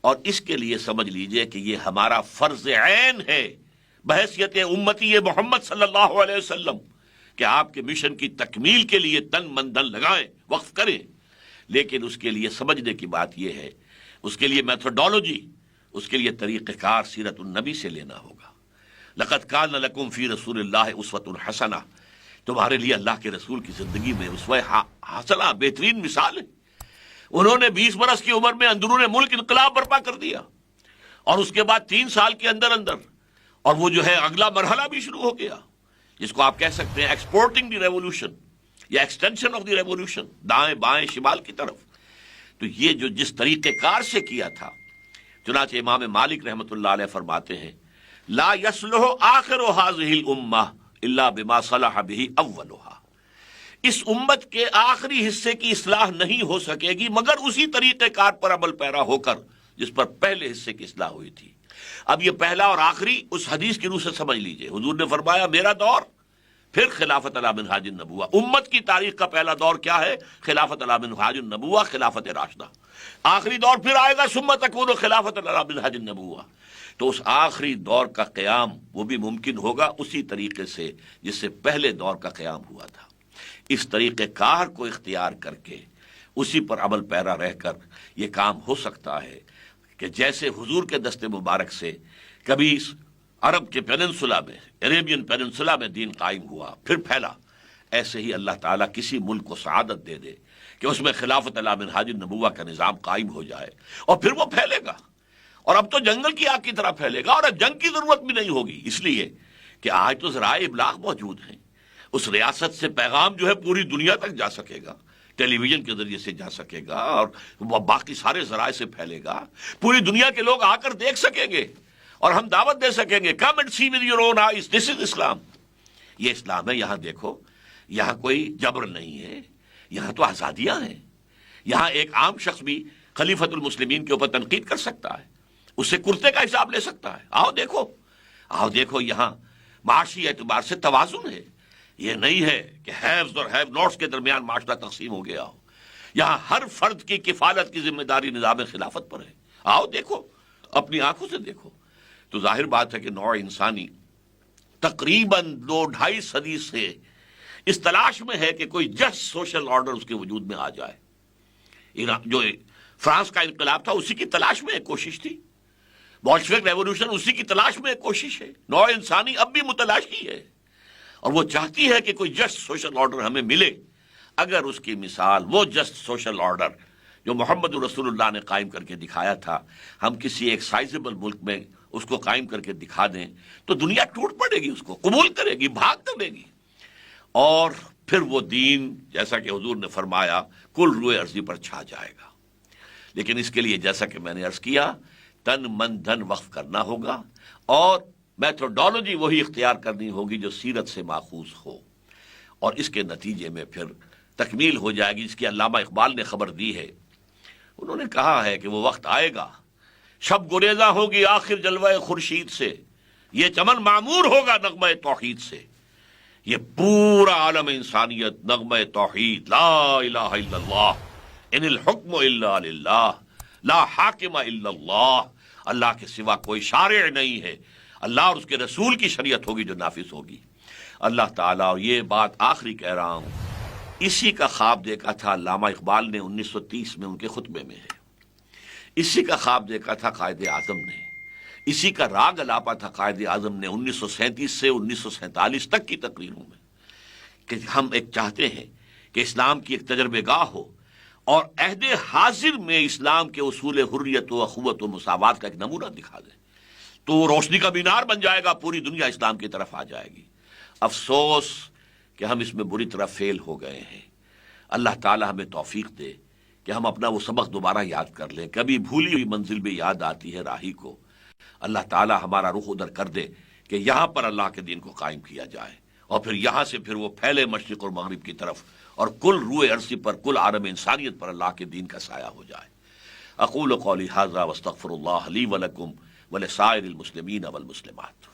اور اس کے لیے سمجھ لیجئے کہ یہ ہمارا فرض عین ہے بحیثیت امتی محمد صلی اللہ علیہ وسلم کہ آپ کے مشن کی تکمیل کے لیے تن من دھن لگائیں، وقف کریں. لیکن اس کے لیے سمجھنے کی بات یہ ہے، اس کے لیے میتھڈالوجی، اس کے لیے طریقہ کار سیرت النبی سے لینا ہوگا. لقد کان لکم فی رسول اللہ اسوۃ حسنہ، تمہارے لیے اللہ کے رسول کی زندگی میں اسوہ حسنہ بہترین مثال ہے. انہوں نے 20 برس کی عمر میں اندرون ملک انقلاب برپا کر دیا، اور اس کے بعد 3 سال کے اندر اور وہ جو ہے اگلا مرحلہ بھی شروع ہو گیا، جس کو آپ کہہ سکتے ہیں ایکسپورٹنگ دی ریولوشن یا ایکسٹینشن آف دی ریولوشن، دائیں بائیں شمال کی طرف. تو یہ جو جس طریقہ کار سے کیا تھا، چنانچہ امام مالک رحمۃ اللہ علیہ فرماتے ہیں لا یصلح آخر هذه الامہ الا بما صلح به اولها، اس امت کے آخری حصے کی اصلاح نہیں ہو سکے گی مگر اسی طریقہ کار پر عمل پیرا ہو کر جس پر پہلے حصے کی اصلاح ہوئی تھی. اب یہ پہلا اور آخری اس حدیث کی روح سے سمجھ لیجئے. حضور نے فرمایا میرا دور، پھر خلافت علی منہاج النبوہ. امت کی تاریخ کا پہلا دور کیا ہے؟ خلافت علی منہاج النبوہ، خلافت راشدہ. آخری دور پھر آئے گا ثم تکون خلافت علی منہاج النبوہ. تو اس آخری دور کا قیام وہ بھی ممکن ہوگا اسی طریقے سے جس سے پہلے دور کا قیام ہوا تھا. اس طریقہ کار کو اختیار کر کے اسی پر عمل پیرا رہ کر یہ کام ہو سکتا ہے کہ جیسے حضور کے دست مبارک سے کبھی عرب کے پیننسولا میں، عربین پیننسولا میں دین قائم ہوا پھر پھیلا، ایسے ہی اللہ تعالیٰ کسی ملک کو سعادت دے دے کہ اس میں خلافت علی منہاج النبوہ کا نظام قائم ہو جائے اور پھر وہ پھیلے گا. اور اب تو جنگل کی آگ کی طرح پھیلے گا، اور اب جنگ کی ضرورت بھی نہیں ہوگی، اس لیے کہ آج تو ذرائع ابلاغ موجود ہیں. اس ریاست سے پیغام جو ہے پوری دنیا تک جا سکے گا، ٹیلی ویژن کے ذریعے سے جا سکے گا، اور باقی سارے ذرائع سے پھیلے گا. پوری دنیا کے لوگ آ کر دیکھ سکیں گے اور ہم دعوت دے سکیں گے come and see with your own eyes, this is Islam. یہ اسلام ہے. یہاں دیکھو، یہاں کوئی جبر نہیں ہے، یہاں تو آزادیاں ہیں. یہاں ایک عام شخص بھی خلیفۃ المسلمین کے اوپر تنقید کر سکتا ہے، اس سے کرتے کا حساب لے سکتا ہے. آؤ دیکھو یہاں معاشی اعتبار سے توازن ہے. یہ نہیں ہے کہ ہیوز اور ہیو نوٹس کے درمیان معاشرہ تقسیم ہو گیا ہو. یہاں ہر فرد کی کفالت کی ذمہ داری نظام خلافت پر ہے. آؤ دیکھو، اپنی آنکھوں سے دیکھو. تو ظاہر بات ہے کہ نوع انسانی تقریباً 2-2.5 صدی سے اس تلاش میں ہے کہ کوئی جسٹ سوشل آرڈر اس کے وجود میں آ جائے. جو فرانس کا انقلاب تھا اسی کی تلاش میں ایک کوشش تھی، بولشوک ریولوشن اسی کی تلاش میں ایک کوشش ہے. نوع انسانی اب بھی متلاشی ہے اور وہ چاہتی ہے کہ کوئی جسٹ سوشل آرڈر ہمیں ملے. اگر اس کی مثال وہ جسٹ سوشل آرڈر جو محمد رسول اللہ نے قائم کر کے دکھایا تھا، ہم کسی ایک سائزبل ملک میں اس کو قائم کر کے دکھا دیں تو دنیا ٹوٹ پڑے گی، اس کو قبول کرے گی، بھاگ کرے گی. اور پھر وہ دین جیسا کہ حضور نے فرمایا کل روئے ارضی پر چھا جائے گا. لیکن اس کے لیے جیسا کہ میں نے عرض کیا، تن من دھن وقف کرنا ہوگا اور میتھڈالوجی وہی اختیار کرنی ہوگی جو سیرت سے ماخوذ ہو، اور اس کے نتیجے میں پھر تکمیل ہو جائے گی جس کی علامہ اقبال نے خبر دی ہے. انہوں نے کہا ہے کہ وہ وقت آئے گا، شب گریزہ ہوگی آخر جلوہ خورشید سے، یہ چمن معمور ہوگا نغمہ توحید سے. یہ پورا عالم انسانیت نغمہ توحید، لا الہ الا اللہ، ان الحکم الا للہ، لا حاکم الا اللہ، اللہ کے سوا کوئی شارع نہیں ہے، اللہ اور اس کے رسول کی شریعت ہوگی جو نافذ ہوگی. اللہ تعالیٰ، اور یہ بات آخری کہہ رہا ہوں، اسی کا خواب دیکھا تھا علامہ اقبال نے 1930 میں ان کے خطبے میں ہے. اسی کا خواب دیکھا تھا قائد اعظم نے، اسی کا راگ الاپا تھا قائد اعظم نے 1937 سے 1947 تک کی تقریروں میں، کہ ہم ایک چاہتے ہیں کہ اسلام کی ایک تجربہ گاہ ہو اور عہد حاضر میں اسلام کے اصول حریت و اخوت و مساوات کا ایک نمونہ دکھا دیں تو وہ روشنی کا مینار بن جائے گا، پوری دنیا اسلام کی طرف آ جائے گی. افسوس کہ ہم اس میں بری طرح فیل ہو گئے ہیں. اللہ تعالی ہمیں توفیق دے کہ ہم اپنا وہ سبق دوبارہ یاد کر لیں. کبھی بھولی ہوئی منزل بھی یاد آتی ہے راہی کو. اللہ تعالی ہمارا رخ ادھر کر دے کہ یہاں پر اللہ کے دین کو قائم کیا جائے اور پھر یہاں سے پھر وہ پھیلے مشرق اور مغرب کی طرف اور کل روئے عرصی پر، کل عالم انسانیت پر اللہ کے دین کا سایہ ہو جائے. اقول قولی ھذا واستغفر اللہ لی ولکم ولسائر المسلمین والمسلمات.